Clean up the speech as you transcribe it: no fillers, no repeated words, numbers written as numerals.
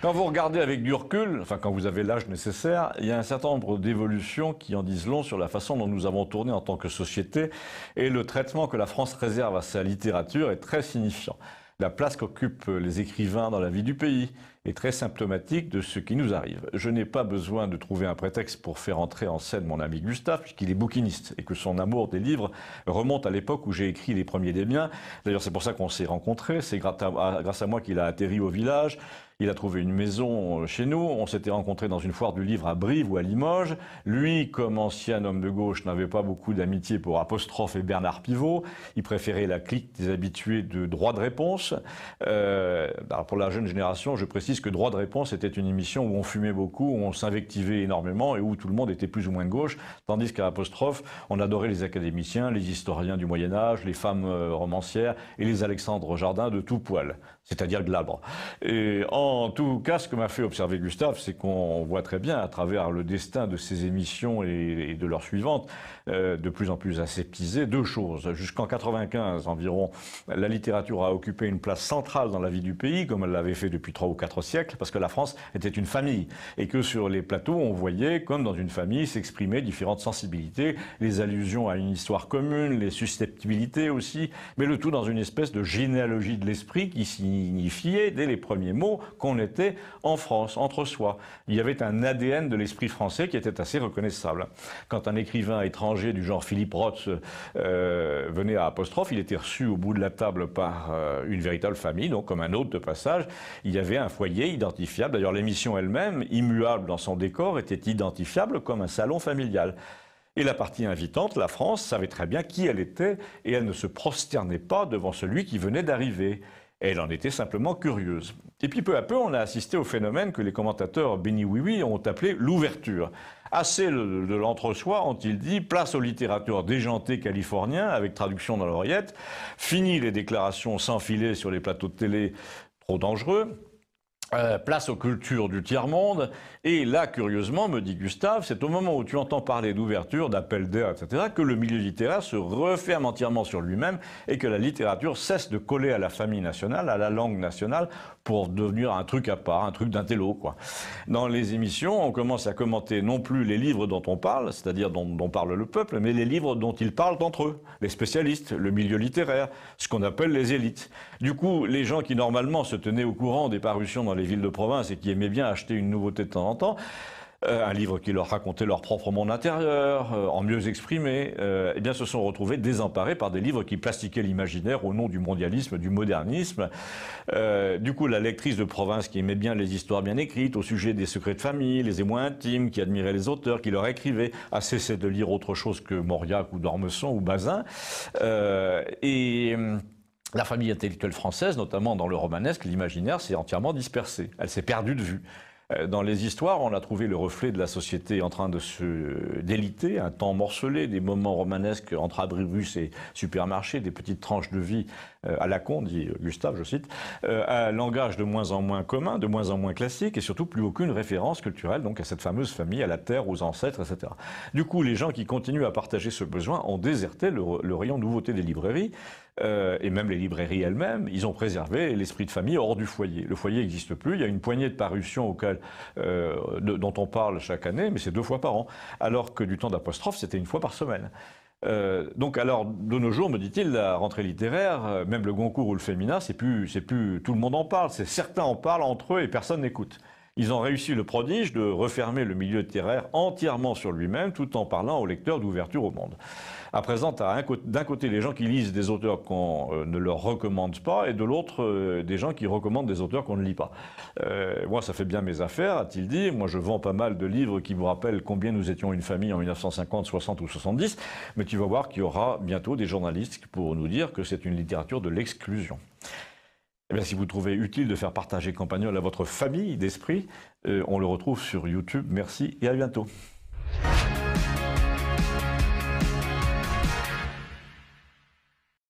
Quand vous regardez avec du recul, enfin quand vous avez l'âge nécessaire, il y a un certain nombre d'évolutions qui en disent long sur la façon dont nous avons tourné en tant que société, et le traitement que la France réserve à sa littérature est très signifiant. La place qu'occupent les écrivains dans la vie du pays est très symptomatique de ce qui nous arrive. Je n'ai pas besoin de trouver un prétexte pour faire entrer en scène mon ami Gustave, puisqu'il est bouquiniste et que son amour des livres remonte à l'époque où j'ai écrit les premiers des miens. D'ailleurs, c'est pour ça qu'on s'est rencontrés. C'est grâce à moi qu'il a atterri au village. Il a trouvé une maison chez nous. On s'était rencontrés dans une foire du livre à Brive ou à Limoges. Lui, comme ancien homme de gauche, n'avait pas beaucoup d'amitié pour Apostrophe et Bernard Pivot. Il préférait la clique des habitués de Droit de réponse. Pour la jeune génération, je précise que Droit de réponse était une émission où on fumait beaucoup, où on s'invectivait énormément et où tout le monde était plus ou moins de gauche, tandis qu'à Apostrophe, on adorait les académiciens, les historiens du Moyen-Âge, les femmes romancières et les Alexandre Jardin de tout poil, c'est-à-dire glabre. Et en tout cas, ce que m'a fait observer Gustave, c'est qu'on voit très bien à travers le destin de ces émissions et de leurs suivantes, de plus en plus aseptisées, deux choses. Jusqu'en 95 environ, la littérature a occupé une place centrale dans la vie du pays, comme elle l'avait fait depuis 3 ou 4 siècles, parce que la France était une famille, et que sur les plateaux, on voyait, comme dans une famille, s'exprimer différentes sensibilités, les allusions à une histoire commune, les susceptibilités aussi, mais le tout dans une espèce de généalogie de l'esprit qui signifiait, dès les premiers mots, qu'on était en France, entre soi. Il y avait un ADN de l'esprit français qui était assez reconnaissable. Quand un écrivain étranger du genre Philippe Roth venait à Apostrophe, il était reçu au bout de la table par une véritable famille, donc comme un hôte de passage. Il y avait un foyer identifiable. D'ailleurs, l'émission elle-même, immuable dans son décor, était identifiable comme un salon familial. Et la partie invitante, la France, savait très bien qui elle était et elle ne se prosternait pas devant celui qui venait d'arriver. Elle en était simplement curieuse. Et puis peu à peu, on a assisté au phénomène que les commentateurs béni oui-oui ont appelé l'ouverture. Assez de l'entre-soi, ont-ils dit, place aux littératures déjantées californiens, avec traduction dans l'oreillette, fini les déclarations sans filet sur les plateaux de télé trop dangereux, place aux cultures du tiers-monde, et là, curieusement, me dit Gustave, c'est au moment où tu entends parler d'ouverture, d'appel d'air, etc., que le milieu littéraire se referme entièrement sur lui-même et que la littérature cesse de coller à la famille nationale, à la langue nationale, pour devenir un truc à part, un truc d'intello, quoi. Dans les émissions, on commence à commenter non plus les livres dont on parle, c'est-à-dire dont parle le peuple, mais les livres dont ils parlent entre eux, les spécialistes, le milieu littéraire, ce qu'on appelle les élites. Du coup, les gens qui normalement se tenaient au courant des parutions dans les villes de province et qui aimaient bien acheter une nouveauté de temps en temps, un livre qui leur racontait leur propre monde intérieur, en mieux exprimé, eh bien se sont retrouvés désemparés par des livres qui plastiquaient l'imaginaire au nom du mondialisme, du modernisme. Du coup, la lectrice de province qui aimait bien les histoires bien écrites au sujet des secrets de famille, les émois intimes, qui admirait les auteurs, qui leur écrivaient, a cessé de lire autre chose que Mauriac ou d'Ormesson ou Bazin. La famille intellectuelle française, notamment dans le romanesque, l'imaginaire s'est entièrement dispersé. Elle s'est perdue de vue. Dans les histoires, on a trouvé le reflet de la société en train de se déliter, un temps morcelé, des moments romanesques entre abribus et supermarchés, des petites tranches de vie à la con, dit Gustave, je cite, un langage de moins en moins commun, de moins en moins classique, et surtout plus aucune référence culturelle donc à cette fameuse famille, à la terre, aux ancêtres, etc. Du coup, les gens qui continuent à partager ce besoin ont déserté le rayon nouveauté des librairies, et même les librairies elles-mêmes, ils ont préservé l'esprit de famille hors du foyer. Le foyer n'existe plus, il y a une poignée de parutions dont on parle chaque année, mais c'est 2 fois par an, alors que du temps d'Apostrophe, c'était 1 fois par semaine. Donc alors, de nos jours, me dit-il, la rentrée littéraire, même le Goncourt ou le Féminin, c'est plus tout le monde en parle, c'est certains en parlent entre eux et personne n'écoute. Ils ont réussi le prodige de refermer le milieu littéraire entièrement sur lui-même, tout en parlant aux lecteurs d'ouverture au monde. À présent, d'un côté les gens qui lisent des auteurs qu'on ne leur recommande pas, et de l'autre, des gens qui recommandent des auteurs qu'on ne lit pas. Moi, ça fait bien mes affaires, a-t-il dit. Moi, je vends pas mal de livres qui vous rappellent combien nous étions une famille en 1950, 60 ou 70, mais tu vas voir qu'il y aura bientôt des journalistes pour nous dire que c'est une littérature de l'exclusion. Eh bien, si vous trouvez utile de faire partager Campagnol à votre famille d'esprit, on le retrouve sur YouTube. Merci et à bientôt.